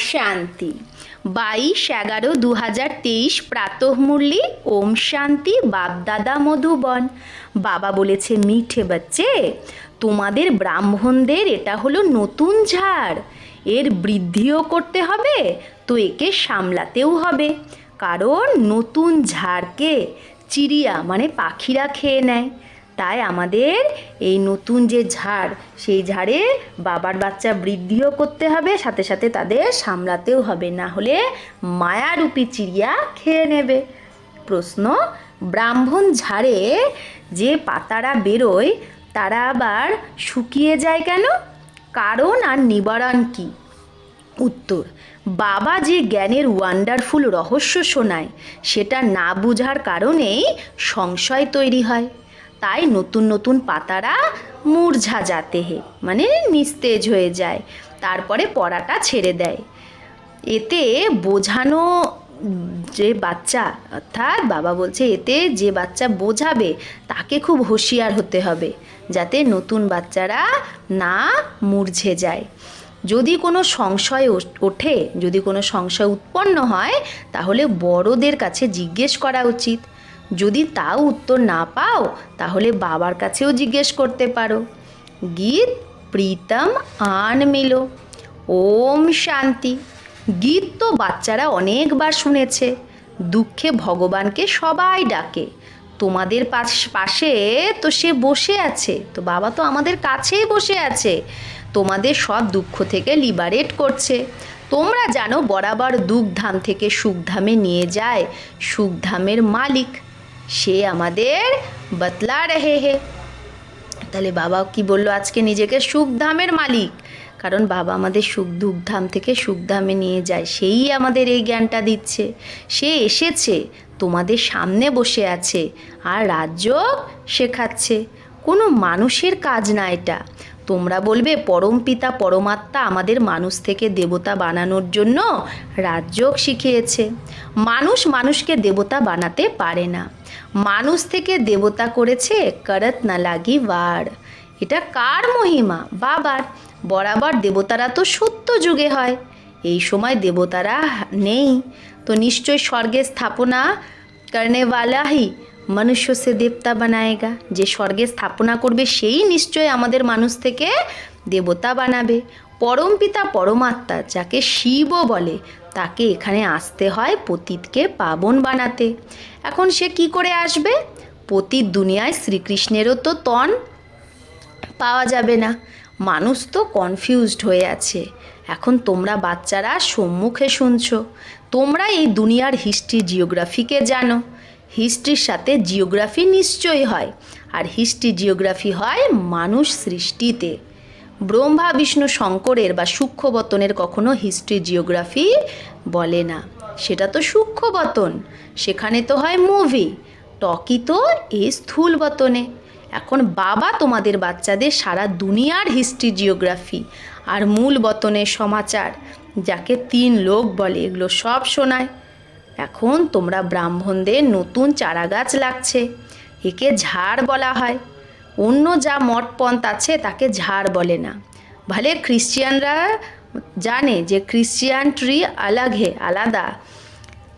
শান্তি 22/11/2023 প্রাতঃমুরলি। ওম শান্তি। বাপদাদা মধুবন। বাবা বলেছে, মিঠে বাচ্চে, তোমাদের ব্রাহ্মণদের এটা হলো নতুন ঝাড়, এর বৃদ্ধিও করতে হবে, তো একে সামলাতেও হবে। কারণ নতুন ঝাড়কে চিড়িয়া মানে পাখিরা খেয়ে নেয়। তাই আমাদের এই নতুন যে ঝাড়, সেই ঝাড়ে বাবার বাচ্চা বৃদ্ধিও করতে হবে, সাথে সাথে তাদের সামলাতেও হবে, না হলে মায়ারূপী চিড়িয়া খেয়ে নেবে। প্রশ্ন, ব্রাহ্মণ ঝাড়ে যে পাতারা বেরোয় তারা আবার শুকিয়ে যায় কেন? কারণ আর নিবারণ কী? উত্তর, বাবা যে জ্ঞানের ওয়ান্ডারফুল রহস্য শোনায় সেটা না বোঝার কারণেই সংশয় তৈরি হয়। তাই নতুন নতুন পাতারা মূর্ঝা যাতে হে মানে নিস্তেজ হয়ে যায়, তারপরে পড়াটা ছেড়ে দেয়। এতে বোঝানো যে বাচ্চা, অর্থাৎ বাবা বলছে এতে যে বাচ্চা বোঝাবে তাকে খুব হুঁশিয়ার হতে হবে, যাতে নতুন বাচ্চারা না মূর্ঝে যায়। যদি কোনো সংশয় ওঠে, যদি কোনো সংশয় উৎপন্ন হয়, তাহলে বড়দের কাছে জিজ্ঞেস করা উচিত। যদি তাও উত্তর না পাও, তাহলে বাবার কাছেও জিজ্ঞেস করতে পারো। গীত প্রীতম আন মিলো। ওম শান্তি। গীত তো বাচ্চারা অনেকবার শুনেছে। দুঃখে ভগবানকে সবাই ডাকে। তোমাদের পাশে তো সে বসে আছে, তো বাবা তো আমাদের কাছেই বসে আছে, তোমাদের সব দুঃখ থেকে লিবারেট করছে। তোমরা জানো বরাবর দুঃখধাম থেকে সুখধামে নিয়ে যায় সুখধামের মালিক, সে আমাদের বতলা রহে হে। তাহলে বাবা কি বললো আজকে? নিজেকে সুখধামের মালিক, কারণ বাবা আমাদের সুখ দুঃখধাম থেকে সুখধামে নিয়ে যায়, সেই আমাদের এই জ্ঞানটা দিচ্ছে। সে এসেছে, তোমাদের সামনে বসে আছে আর রাজ্য শেখাচ্ছে। কোনো মানুষের কাজ না এটা। তোমরা বলবে পরম পিতা পরমাত্মা আমাদের মানুষ থেকে দেবতা বানানোর জন্য রাজযোগ শিখিয়েছে। মানুষ মানুষকে দেবতা বানাতে পারে না। মানুষ থেকে দেবতা করেছে করত না লাগি বার। এটা কার মহিমা? বাবার। বরাবর দেবতারা তো সত্য যুগে হয়, এই সময় দেবতারা নেই, তো নিশ্চয় স্বর্গে স্থাপনা করনেওয়ালা হি মনুষ্য সে দেবতা বানায়েগা। যে স্বর্গে স্থাপনা করবে সেই নিশ্চয় আমাদের মানুষ থেকে দেবতা বানাবে। পরম পিতা পরমাত্মা, যাকে শিবও বলে, তাকে এখানে আসতে হয় পতিতকে পাবন বানাতে। এখন সে কি করে আসবে? পতিত দুনিয়ায় শ্রীকৃষ্ণেরও তো তন পাওয়া যাবে না। মানুষ তো কনফিউজড হয়ে আছে। এখন তোমরা বাচ্চারা সম্মুখে শুনছো, তোমরা এই দুনিয়ার হিস্ট্রি জিওগ্রাফিকে জানো। হিস্ট্রির সাথে জিওগ্রাফি নিশ্চয়ই হয়, আর হিস্ট্রি জিওগ্রাফি হয় মানুষ সৃষ্টিতে। ব্রহ্মা বিষ্ণু শঙ্করের বা সূক্ষ্মবতনের কখনো হিস্ট্রি জিওগ্রাফি বলে না, সেটা তো সূক্ষ্মবতন, সেখানে তো হয় মুভি। টকি তো এই স্থূল বতনে। এখন বাবা তোমাদের বাচ্চাদের সারা দুনিয়ার হিস্ট্রি জিওগ্রাফি আর মূল বতনের সমাচার, যাকে 3 লোক বলে, এগুলো সব শোনায়। এখন তোমরা ব্রাহ্মণদের নতুন চারাগাছ লাগছে, একে ঝাড় বলা হয়। অন্য যা মঠ পন্থ আছে তাকে ঝাড় বলে না। ভলে খ্রিশ্চিয়ানরা জানে যে ক্রিশ্চিয়ান ট্রি আলাদা,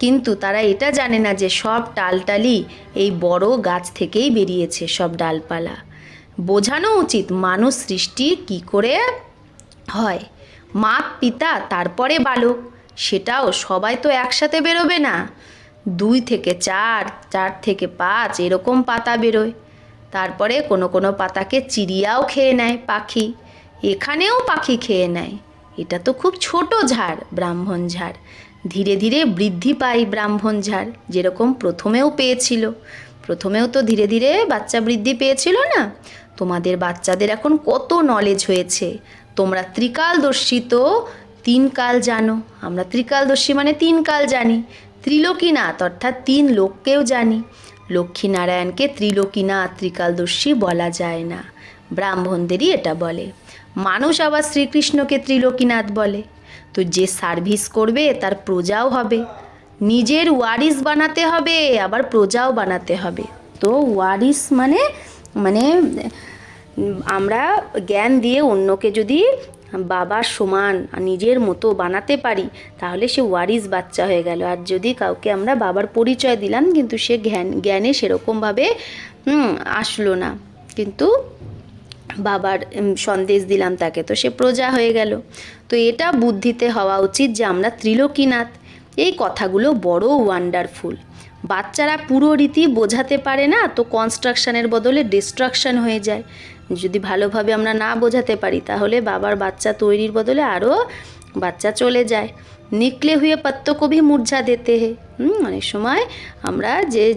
কিন্তু তারা এটা জানে না যে সব টালটালি এই বড় গাছ থেকেই বেরিয়েছে, সব ডালপালা। বোঝানো উচিত মানুষ সৃষ্টি কি করে হয়। মাত পিতা তারপরে বালক, সেটাও সবাই তো একসাথে বেরোবে না। 2 থেকে 4, 4 থেকে 5 এরকম পাতা বেরোয়। তারপরে কোনো কোনো পাতাকে চিড়িয়াও খেয়ে নেয়, পাখি। এখানেও পাখি খেয়ে নেয়। এটা তো খুব ছোট ঝাড়, ব্রাহ্মণ ঝাড়। ধীরে ধীরে বৃদ্ধি পায় ব্রাহ্মণ ঝাড়, যেরকম প্রথমেও পেয়েছিল। প্রথমেও তো ধীরে ধীরে বাচ্চা বৃদ্ধি পেয়েছিল না? তোমাদের বাচ্চাদের এখন কত নলেজ হয়েছে। তোমরা ত্রিকালদর্শী তো 3 কাল জানো। আমরা ত্রিকালদর্শী মানে 3 কাল জানি। ত্রিলোকীনাথ অর্থাৎ 3 লোককেও জানি। লক্ষ্মীনারায়ণকে ত্রিলোকীনাথ ত্রিকালদর্শী বলা যায় না, ব্রাহ্মণদেরই এটা বলে। মানুষ আবার শ্রীকৃষ্ণকে ত্রিলোকীনাথ বলে। তো যে সার্ভিস করবে তার প্রজাও হবে। নিজের ওয়ারিস বানাতে হবে, আবার প্রজাও বানাতে হবে। তো ওয়ারিস মানে আমরা জ্ঞান দিয়ে অন্যকে যদি বাবার সমান নিজের মতো বানাতে পারি, তাহলে সে ওয়ারিস বাচ্চা হয়ে গেল। আর যদি কাউকে আমরা বাবার পরিচয় দিলাম, কিন্তু সে জ্ঞানে সেরকমভাবে আসলো না, কিন্তু বাবার সন্দেশ দিলাম তাকে, তো সে প্রজা হয়ে গেল। তো এটা বুদ্ধিতে হওয়া উচিত যে আমরা ত্রিলোকীনাথ। এই কথাগুলো বড় ওয়ান্ডারফুল। বাচ্চারা পুরো রীতি বোঝাতে পারে না, তো কনস্ট্রাকশনের বদলে ডিস্ট্রাকশন হয়ে যায়। যদি ভালোভাবে আমরা না বোঝাতে পারি, তাহলে বাবার বাচ্চা তৈরির বদলে আরও বাচ্চা চলে যায়। নিকলে হুয়ে পত্তোं को भी মুরঝা দেতে হে। অনেক সময় আমরা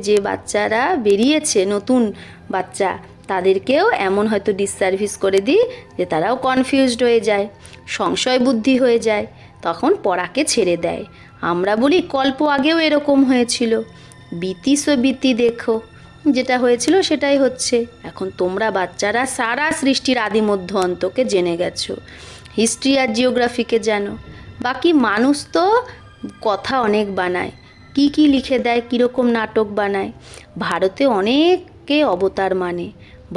যে বাচ্চারা বেরিয়েছে নতুন বাচ্চা, তাদেরকেও এমন হয়তো ডিসসার্ভিস করে দিই যে তারাও কনফিউজড হয়ে যায়, সংশয় বুদ্ধি হয়ে যায়, তখন পড়াকে ছেড়ে দেয়। আমরা বলি কল্প আগেও এরকম হয়েছিল, বিতি সো বিতি দেখো, যেটা হয়েছিল সেটাই হচ্ছে। এখন তোমরা বাচ্চারা সারা সৃষ্টির আদি মধ্য অন্তকে জেনে গেছো, হিস্ট্রি আর জিওগ্রাফিকে জানো। বাকি মানুষ তো কথা অনেক বানায়, কি লিখে দেয়, কীরকম নাটক বানায়। ভারতে অনেকে অবতার মানে,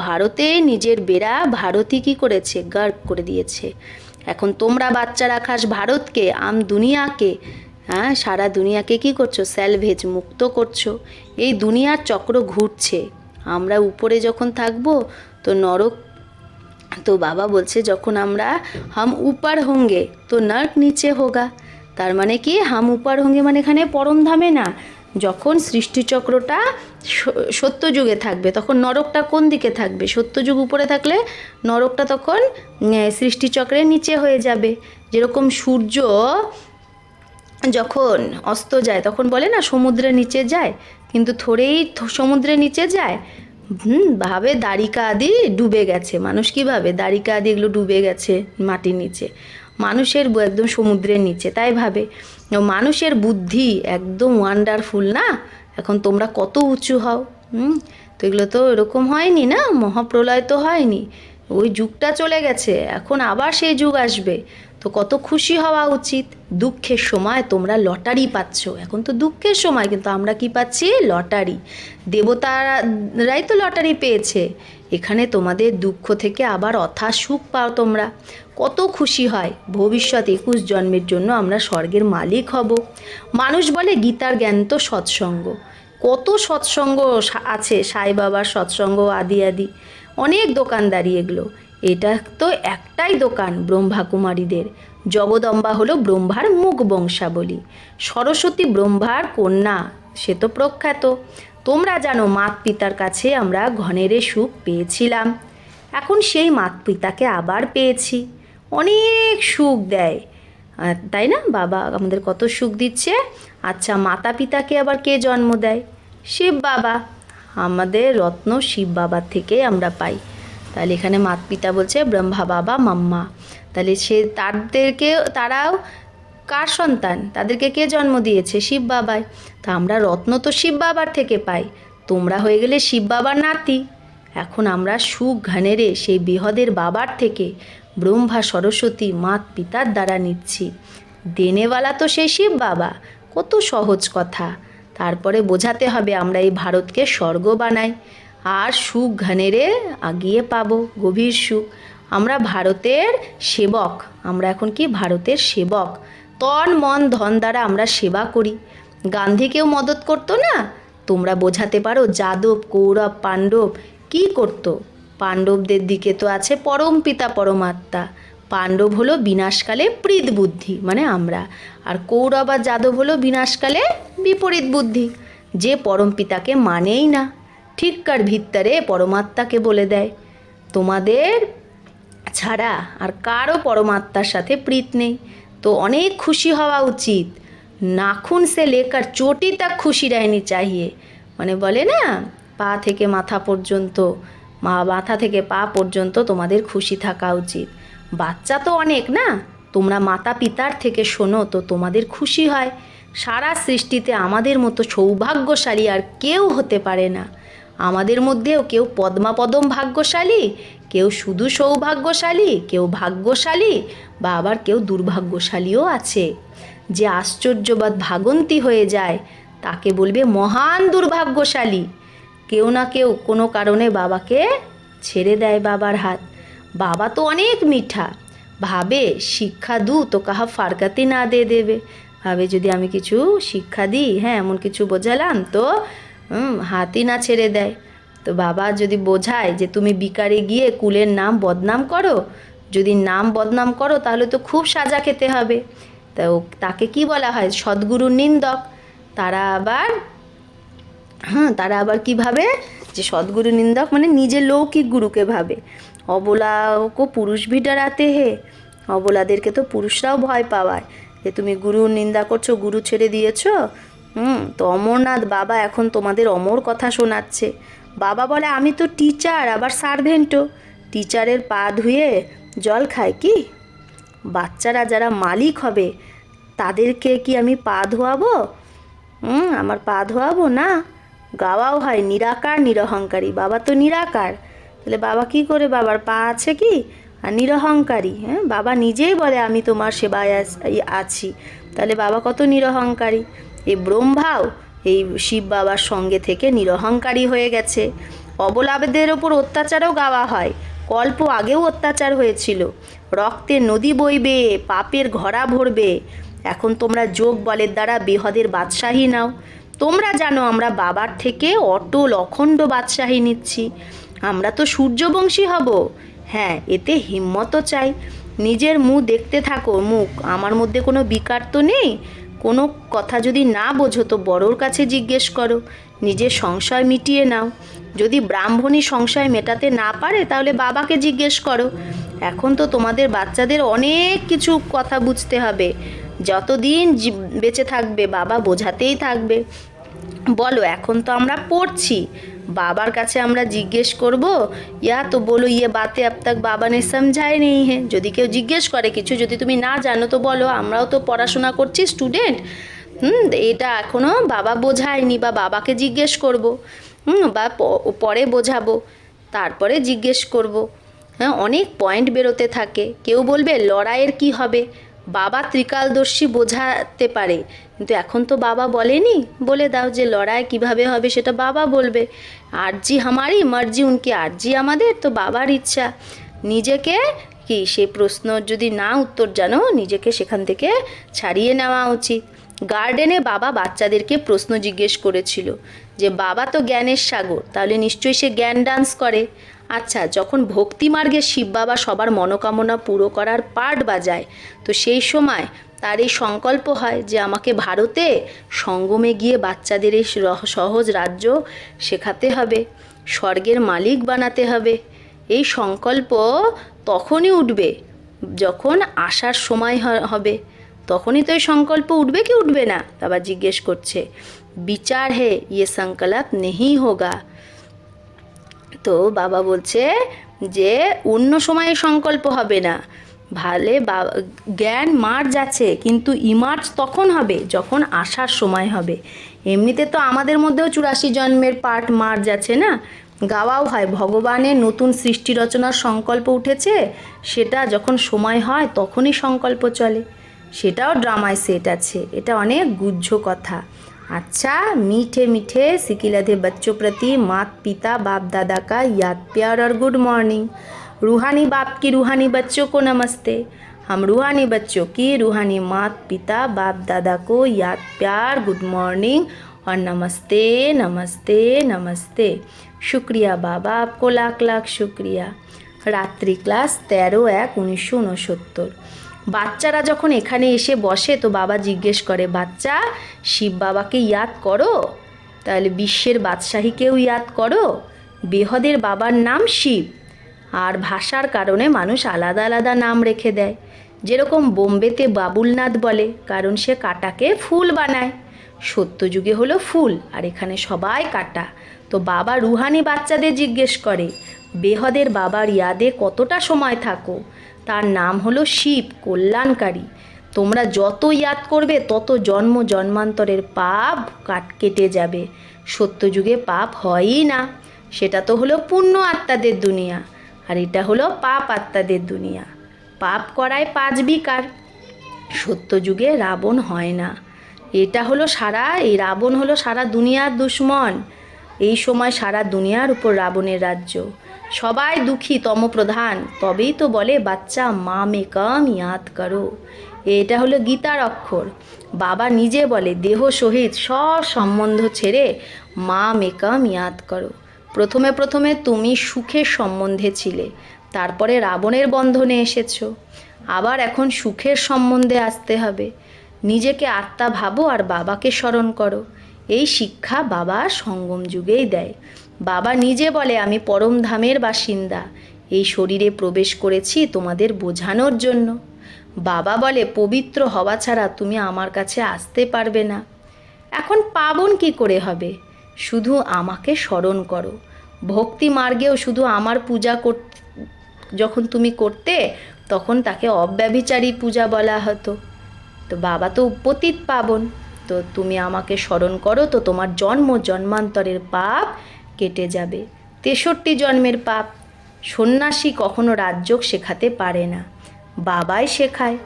ভারতে নিজের বেড়া ভারতই কী করেছে, গার্ব করে দিয়েছে। এখন তোমরা বাচ্চারা খাস ভারতকে, দুনিয়াকে, হ্যাঁ সারা দুনিয়াকে কি করছো, স্যালভেজ মুক্ত করছো। এই দুনিয়ার চক্র ঘুরছে। আমরা উপরে যখন থাকবো তো নরক, তো বাবা বলছে যখন আমরা হাম উপার হোঙ্গে তো নর্ক নিচে হোগা। তার মানে কি, হাম উপার হোঙ্গে মানে এখানে পরমধামে না, যখন সৃষ্টিচক্রটা সত্যযুগে থাকবে তখন নরকটা কোন দিকে থাকবে, সত্যযুগ উপরে থাকলে নরকটা তখন সৃষ্টিচক্রের নিচে হয়ে যাবে। যেরকম সূর্য যখন অস্ত যায় তখন বলে না সমুদ্রের নিচে যায়, কিন্তু থোড়েই সমুদ্রের নিচে যায়, ভাবে দ্বারিকা আদি ডুবে গেছে। মানুষ কী ভাবে, দ্বারিকা আদি এগুলো ডুবে গেছে মাটির নিচে, মানুষের একদম সমুদ্রের নিচে, তাই ভাবে। মানুষের বুদ্ধি একদম ওয়ান্ডারফুল না। এখন তোমরা কত উঁচু হও, তো এগুলো তো এরকম হয়নি না, মহাপ্রলয় তো হয়নি, ওই যুগটা চলে গেছে, এখন আবার সেই যুগ আসবে। তো কত খুশি হওয়া উচিত। দুঃখের সময় তোমরা লটারি পাচ্ছ, এখন তো দুঃখের সময়, কিন্তু আমরা কি পাচ্ছি, লটারি। দেবতারাই তো লটারি পেয়েছে। এখানে তোমাদের দুঃখ থেকে আবার অথা সুখ পাও তোমরা, কত খুশি হয়। ভবিষ্যৎ 21 জন্মের জন্য আমরা স্বর্গের মালিক হব। মানুষ বলে গীতার জ্ঞান তো সৎসঙ্গ, কত সৎসঙ্গ আছে, সাই বাবার সৎসঙ্গ আদি অনেক দোকানদারি এগুলো। এটা তো একটাই দোকান ব্রহ্মাকুমারীদের। জগদম্বা হলো ব্রহ্মার মুখ বংশাবলী, সরস্বতী ব্রহ্মার কন্যা, সে তো প্রখ্যাত। তোমরা জানো মাত পিতার কাছে আমরা ঘনেরে সুখ পেয়েছিলাম, এখন সেই মাত পিতাকে আবার পেয়েছি, অনেক সুখ দেয়, তাই না? বাবা আমাদের কত সুখ দিচ্ছে। আচ্ছা, মাতা পিতাকে আবার কে জন্ম দেয়? শিব বাবা। আমাদের রত্ন শিব বাবার থেকে আমরা পাই। তাহলে এখানে মাত পিতা বলছে ব্রহ্মা বাবা মাম্মা, তাহলে তারাও কার সন্তান? তাদেরকে কে জন্ম দিয়েছে? শিব বাবাই। তা আমরা রত্ন তো শিব বাবার থেকে পাই, তোমরা হয়ে গেলে শিব বাবার নাতি। এখন আমরা সুখ ঘানেরে সেই বৃহদের বাবার থেকে ব্রহ্মা সরস্বতী মাত পিতার দ্বারা নিচ্ছি। দেনেওয়ালা তো সেই শিব বাবা, কত সহজ কথা। তারপরে বোঝাতে হবে আমরা এই ভারতকে স্বর্গ বানাই, আর সুখ ঘানেরে আগিয়ে পাবো গভীর সুখ। আমরা ভারতের সেবক, আমরা এখন কি ভারতের সেবক, তন মন ধন দ্বারা আমরা সেবা করি। গান্ধীকেও মদত করতো না? তোমরা বোঝাতে পারো যাদব কৌরব পাণ্ডব কি করতো? পাণ্ডবদের দিকে তো আছে পরম পিতা পরমাত্মা, পাণ্ডব হলো বিনাশকালে প্রীত বুদ্ধি মানে আমরা, আর কৌরব আর যাদব হলো বিনাশকালে বিপরীত বুদ্ধি, যে পরম পিতাকে মানেই না, ঠিককার ভিত্তারে পরমাত্মাকে বলে দেয়। তোমাদের ছাড়া আর কারও পরমাত্মার সাথে প্রীত নেই, তো অনেক খুশি হওয়া উচিত। নাখুন সে লেকার চোটি তক খুশি रहनी चाहिए, মানে বলে না পা থেকে মাথা পর্যন্ত, মাথা থেকে পা পর্যন্ত তোমাদের খুশি থাকা উচিত। বাচ্চা তো অনেক না, তোমরা মাতা পিতার থেকে শোনো তো তোমাদের খুশি হয়। সারা সৃষ্টিতে আমাদের মতো সৌভাগ্যশালী আর কেউ হতে পারে না। আমাদের মধ্যেও কেউ পদ্মাপদম ভাগ্যশালী, কেউ শুধু সৌভাগ্যশালী, কেউ ভাগ্যশালী, বা আবার কেউ দুর্ভাগ্যশালীও আছে। যে আশ্চর্যবাদ ভাগন্তি হয়ে যায় তাকে বলবে মহান দুর্ভাগ্যশালী। কেউ না কেউ কোনো কারণে বাবাকে ছেড়ে দেয় বাবার হাত। বাবা তো অনেক মিঠা, ভাবে শিক্ষা দু তো কাহা ফারকাতে না দে দেবে, ভাবে যদি আমি কিছু শিক্ষা দিই, হ্যাঁ এমন কিছু বোঝালাম তো হাতই না ছেড়ে দেয়। তো বাবা যদি বোঝায় যে তুমি বিকারে গিয়ে কুলের নাম বদনাম করো, যদি নাম বদনাম করো তাহলে তো খুব সাজা খেতে হবে। তো তাকে কি বলা হয়? সদ্গুরুর নিন্দক। তারা আবার কি ভাবে? যে সদ্গুরু নিন্দক মানে নিজের লৌকিক গুরুকে ভাবে। অবলা কো পুরুষ ভি ডরাতে হে, অবলাদেরকে তো পুরুষরাও ভয় পাওয়ায় যে তুমি গুরুর নিন্দা করছো, গুরু ছেড়ে দিয়েছো। তো অমরনাথ বাবা এখন তোমাদের অমর কথা শোনাচ্ছে। বাবা বলে আমি তো টিচার, আবার সার্ভেন্টও। টিচারের পা ধুয়ে জল খায় কি? বাচ্চারা যারা মালিক হবে তাদেরকে কি আমি পা ধোয়াবো? আমার পা ধোয়াবো না। গাওয়াও হয় নিরাকার নিরহংকারী, বাবা তো নিরাকার, তাহলে বাবা কি করে? বাবার পা আছে কি? আর নিরহংকারী, হ্যাঁ বাবা নিজেই বলে আমি তোমার সেবায় আছি, তাহলে বাবা কত নিরহংকারী। এই ব্রহ্মাও এই শিব বাবার সঙ্গে থেকে নিরহংকারী হয়ে গেছে। অবলাদের ওপর অত্যাচারও গাওয়া হয়, কল্প আগেও অত্যাচার হয়েছিল। রক্তের নদী বইবে, পাপের ঘরা ভরবে। এখন তোমরা যোগ বলের দ্বারা বেহদের বাদশাহী নাও। তোমরা জানো আমরা বাবার থেকে অটল অখণ্ড বাদশাহী নিচ্ছি। আমরা তো সূর্যবংশী হব। হ্যাঁ, এতে হিম্মতও চাই। নিজের মুখ দেখতে থাকো, মুখ। আমার মধ্যে কোনো বিকার তো নেই। কোনো কথা যদি না বোঝো তো বড়োর কাছে জিজ্ঞেস করো, নিজের সংশয় মিটিয়ে নাও। যদি ব্রাহ্মণী সংশয় মেটাতে না পারে তাহলে বাবাকে জিজ্ঞেস করো। এখন তো তোমাদের বাচ্চাদের অনেক কিছু কথা বুঝতে হবে। যতদিন বেঁচে থাকবে বাবা বোঝাতেই থাকবে। বলো, এখন তো আমরা পড়ছি, বাবার কাছে আমরা জিজ্ঞেস করব, ইয়া তো বলো ইয়ে বাতে আব তক বাবা নে সমঝায় নেই হ্যাঁ। যদি কেউ জিজ্ঞেস করে কিছু, যদি তুমি না জানো তো বলো আমরাও তো পড়াশোনা করছি, স্টুডেন্ট, এটা এখনও বাবা বোঝায়নি, বা বাবাকে জিজ্ঞেস করব, বা পরে বোঝাবো, তারপরে জিজ্ঞেস করব। হ্যাঁ, অনেক পয়েন্ট বেরোতে থাকে। কেউ বলবে লড়াইয়ের কি হবে, বাবা ত্রিকালদর্শী বোঝাতে পারে, কিন্তু এখন তো বাবা বলেনি। বলে দাও যে লড়াই কিভাবে হবে সেটা বাবা বলবে। আরজি হামারি মার্জি উনকি, আরজি আমাদের, তো বাবার ইচ্ছা। নিজেকে কি সে প্রশ্ন যদি না উত্তর জানো, নিজেকে সেখান থেকে ছাড়িয়ে নেওয়া উচিত। গার্ডেনে বাবা বাচ্চাদেরকে প্রশ্ন জিজ্ঞেস করেছিল যে বাবা তো জ্ঞানের সাগর, তাহলে নিশ্চয়ই সে জ্ঞান ডান্স করে। আচ্ছা, যখন ভক্তিমার্গে শিব বাবা সবার মনোকামনা পুরো করার পার্ট বাজায়, তো সেই সময় তার এই সংকল্প হয় যে আমাকে ভারতে সঙ্গমে গিয়ে বাচ্চাদের এই সহজ রাজ্য শেখাতে হবে, স্বর্গের মালিক বানাতে হবে। এই সংকল্প তখনই উঠবে যখন আসার সময় হবে, তখনই তো এই সংকল্প উঠবে কি উঠবে না? বাবা জিজ্ঞেস করছে, বিচার হে ইয়ে সংকল্প নেহি হোগা। তো বাবা বলছে যে অন্য সময়ে সংকল্প হবে না, ভালে জ্ঞান মার্জ আছে, কিন্তু ইমার্জ তখন হবে যখন আসার সময় হবে। এমনিতে তো আমাদের মধ্যেও 84 জন্মের পার্ট মার্জ আছে না, গাওয়াও হয় ভগবানের নতুন সৃষ্টি রচনার সংকল্প উঠেছে, সেটা যখন সময় হয় তখনই সংকল্প চলে, সেটাও ড্রামায় সেট আছে। এটা অনেক গুহ্য কথা। अच्छा, मीठे मीठे सिकिलधे बच्चों प्रति माता पिता बाप दादा का याद प्यार और गुड मॉर्निंग। रूहानी बाप की रूहानी बच्चों को नमस्ते। हम रूहानी बच्चों की रूहानी माता पिता बाप दादा को याद प्यार गुड मॉर्निंग और नमस्ते नमस्ते नमस्ते। शुक्रिया बाबा, आपको लाख लाख शुक्रिया। রাত্রি ক্লাস 13/1/1969। বাচ্চারা যখন এখানে এসে বসে তো বাবা জিজ্ঞেস করে, বাচ্চা শিব বাবাকে ইয়াদ করো? তাহলে বিশ্বের বাদশাহীকেও ইয়াদ করো? বেহদের বাবার নাম শিব, আর ভাষার কারণে মানুষ আলাদা আলাদা নাম রেখে দেয়। যেরকম বোম্বেতে বাবুলনাথ বলে, কারণ সে কাটাকে ফুল বানায়। সত্যযুগে হলো ফুল, আর এখানে সবাই কাটা। তো বাবা রুহানি বাচ্চাদের জিজ্ঞেস করে, বেহদের বাবার ইয়াদে কতটা সময় থাকো? তার নাম হলো শিব, কল্যাণকারী। তোমরা যত ইয়াদ করবে তত জন্ম জন্মান্তরের পাপ কেটে যাবে। সত্যযুগে পাপ হয়ই না, সেটা তো হলো পুণ্য আত্মাদের দুনিয়া, আর এটা হলো পাপ আত্মাদের দুনিয়া। পাপ করায় 5 বিকার। সত্যযুগে রাবণ হয় না। এটা হলো এই রাবণ হলো সারা দুনিয়ার দুশ্মন। এই সময় সারা দুনিয়ার উপর রাবণের রাজ্য, সবাই দুঃখী তমপ্রধান। তবেই তো বলে বাচ্চা মা মে কম ইয়াদ করো। এটা হলো গীতার অক্ষর। বাবা নিজে বলে দেহ সহিত সব সম্বন্ধ ছেড়ে মা মে কম ইয়াদ করো। প্রথমে প্রথমে তুমি সুখের সম্বন্ধে ছিলে, তারপরে রাবণের বন্ধনে এসেছো, আবার এখন সুখের সম্বন্ধে আসতে হবে। নিজেকে আত্মা ভাবো আর বাবাকে স্মরণ করো। এই শিক্ষা বাবা সঙ্গম যুগেই দেয়। বাবা নিজে বলে আমি পরম ধামের বাসিন্দা, এই শরীরে প্রবেশ করেছি তোমাদের বোঝানোর জন্য। বাবা বলে পবিত্র হওয়া ছাড়া তুমি আমার কাছে আসতে পারবে না। এখন পাবন কি করে হবে? শুধু আমাকে স্মরণ করো। ভক্তি মার্গেও শুধু আমার পূজা যখন তুমি করতে, তখন তাকে অব্যভিচারী পূজা বলা হতো। তো বাবা তো পতিত পাবন, তো তুমি আমাকে স্মরণ করো তো তোমার জন্ম জন্মান্তরের পাপ কেটে যাবে। 63 জন্মের পাপ। সন্ন্যাসী কখনো রাজযোগ শেখাতে পারে না, বাবাই শেখায়।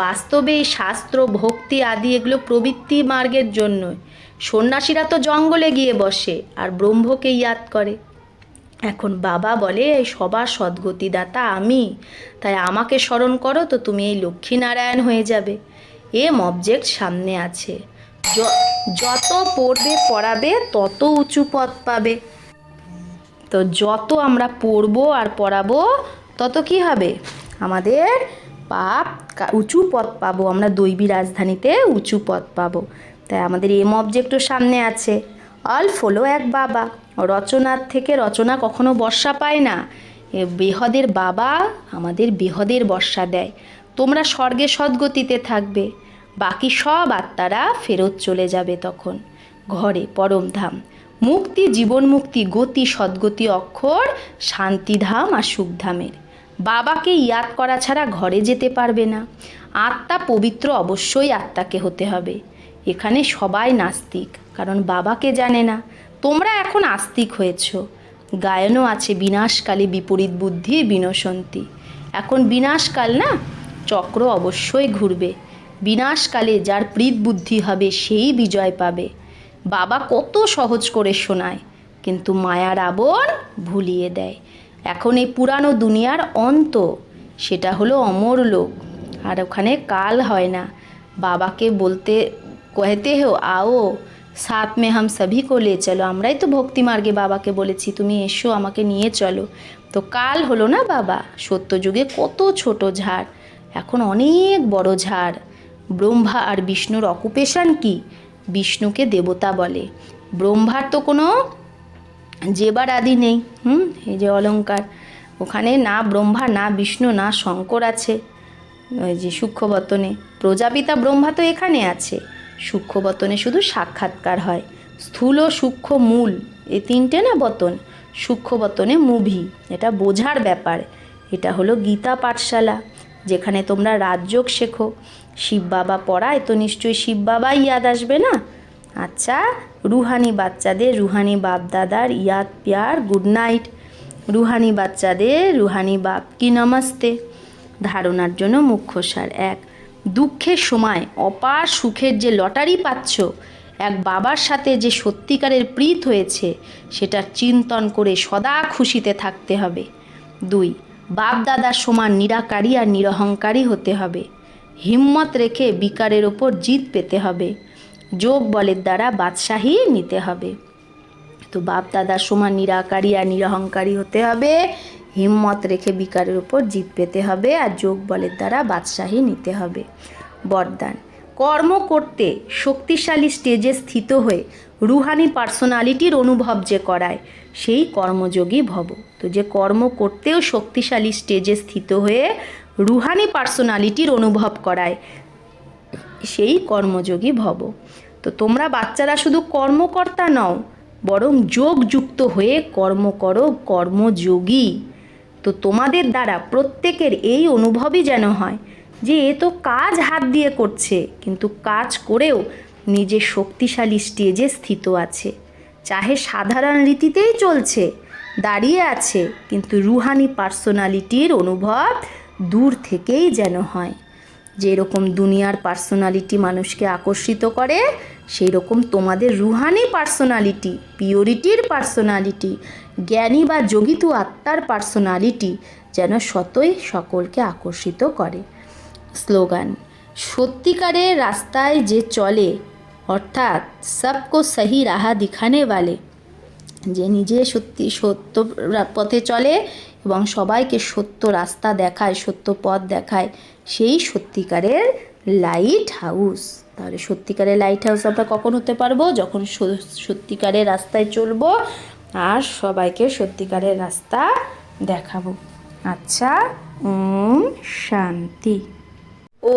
বাস্তবে এই শাস্ত্র ভক্তি আদি এগুলো প্রবৃত্তি মার্গের জন্য। সন্ন্যাসীরা তো জঙ্গলে গিয়ে বসে আর ব্রহ্মকে ইয়াদ করে। এখন বাবা বলে এই সবার সদ্গতিদাতা আমি, তাই আমাকে স্মরণ করো তো তুমি এই লক্ষ্মীনারায়ণ হয়ে যাবে। এম অবজেক্ট সামনে আছে, যত পড়বে পড়াবে তত উঁচু পদ পাবে। তো যত আমরা পড়বো আর পড়াবো তত কি হবে? আমাদের পাপ উঁচু পদ পাবো, আমরা দৈবী রাজধানীতে উঁচু পদ পাবো। তাই আমাদের এম অবজেক্টও সামনে আছে। অল্প হলো এক বাবা। রচনার থেকে রচনা কখনো বর্ষা পায় না। বেহদের বাবা আমাদের বেহদের বর্ষা দেয়। তোমরা স্বর্গে সদ্গতিতে থাকবে, বাকি সব আত্মারা ফেরত চলে যাবে তখন ঘরে পরমধাম। মুক্তি, জীবন মুক্তি, গতি, সদ্গতি অক্ষর শান্তিধাম আর সুখধামের। বাবাকে ইয়াদ করা ছাড়া ঘরে যেতে পারবে না। আত্মা পবিত্র অবশ্যই আত্মাকে হতে হবে। এখানে সবাই নাস্তিক, কারণ বাবাকে জানে না। তোমরা এখন আস্তিক হয়েছ। গায়নও আছে বিনাশকালে বিপরীত বুদ্ধি বিনশন্তি। এখন বিনাশকাল না, চক্র অবশ্যই ঘুরবে। বিনাশকালে যার প্রীত বুদ্ধি হবে সেই বিজয় পাবে। বাবা কত সহজ করে শোনায়, কিন্তু মায়া রাবণ ভুলিয়ে দেয়। এখন এই পুরানো দুনিয়ার অন্ত, সেটা হলো অমর লোক, আর ওখানে কাল হয় না। বাবাকে বলতে কহতে হো আও সাথ মে হাম সভি কো লে চলো। আমরাই তো ভক্তি মার্গে বাবাকে বলেছি তুমি এসো আমাকে নিয়ে চলো। তো কাল হলো না বাবা। সত্যযুগে কত ছোট ঝাড়, এখন অনেক বড় ঝাড়। ব্রহ্মা আর বিষ্ণুর অকুপেশন কি? বিষ্ণুকে দেবতা বলে। ব্রহ্মার তো কোনো জেবার আদি নেই। এই যে অলঙ্কার, ওখানে না ব্রহ্মা না বিষ্ণু না শঙ্কর আছে। ওই যে সূক্ষ্মবতনে প্রজাপিতা ব্রহ্মা তো এখানে আছে, সূক্ষ্মবতনে শুধু সাক্ষাৎকার হয়। স্থূল সূক্ষ্ম মূল এই তিনটে না বতন, সূক্ষ্মবতনে মুভি, এটা বোঝার ব্যাপার। এটা হলো গীতা পাঠশালা, যেখানে তোমরা রাজযোগ শেখো। শিব বাবা পড়ায় তো নিশ্চয়ই শিব বাবাই ইয়াদ আসবে না? আচ্ছা, রুহানি বাচ্চাদের রুহানি বাপ দাদার ইয়াদ প্যার গুড নাইট। রুহানি বাচ্চাদের রুহানি বাপ কি নমস্তে। ধারণার জন্য মুখ্য সার: 1. দুঃখের সময় অপার সুখের যে লটারি পাচ্ছ, এক বাবার সাথে যে সত্যিকারের প্রীত হয়েছে, সেটা চিন্তন করে সদা খুশিতে থাকতে হবে। 2. বাপ দাদার সমান নিরাকারী আর নিরহংকারী হতে হবে। হিম্মত রেখে বিকারের ওপর জিত পেতে হবে। যোগ বলের দ্বারা বাদশাহী নিতে হবে। তো বাপ দাদার সমান নিরাকারী আর নিরহংকারী হতে হবে, হিম্মত রেখে বিকারের উপর জিত পেতে হবে, আর যোগ বলের দ্বারা বাদশাহী নিতে হবে। বরদান: কর্ম করতে শক্তিশালী স্টেজে স্থিত হয়ে রুহানি পার্সোনালিটির অনুভব যে করায়, সেই কর্মযোগী ভব। তো যে কর্ম করতেও শক্তিশালী স্টেজে স্থিত হয়ে রুহানি পার্সোনালিটির অনুভব করায়, সেই কর্মযোগী ভব। তো তোমরা বাচ্চারা শুধু কর্মকর্তা নও, বরং যোগযুক্ত হয়ে কর্ম করো, কর্মযোগী। তো তোমাদের দ্বারা প্রত্যেকের এই অনুভবই যেন হয় যে এ তো কাজ হাত দিয়ে করছে, কিন্তু কাজ করেও নিজের শক্তিশালী স্টেজে স্থিত আছে। চাহে সাধারণ রীতিতেই চলছে, দাঁড়িয়ে আছে, কিন্তু রুহানি পার্সোনালিটির অনুভব দূর থেকেই যেন হয়। যেরকম দুনিয়ার পার্সোনালিটি মানুষকে আকর্ষিত করে, সেই রকম তোমাদের রুহানি পার্সোনালিটি, পিওরিটির পার্সোনালিটি, জ্ঞানী বা যোগিত আত্মার পার্সোনালিটি যেন সতই সকলকে আকর্ষিত করে। স্লোগান: সত্যিকারের রাস্তায় যে চলে, অর্থাৎ সবকো সহি রাহা দিখানে ওয়ালে, যে নিজে সত্য পথে চলে এবং সবাইকে সত্য রাস্তা দেখায়, সত্য পথ দেখায়, সেই সত্যিকারের লাইট হাউস। তাহলে সত্যিকারের লাইট হাউস আমরা কখন হতে পারবো? যখন সত্যিকারের রাস্তায় চলবো আর সবাইকে সত্যিকারের রাস্তা দেখাবো। আচ্ছা, ওম শান্তি। ও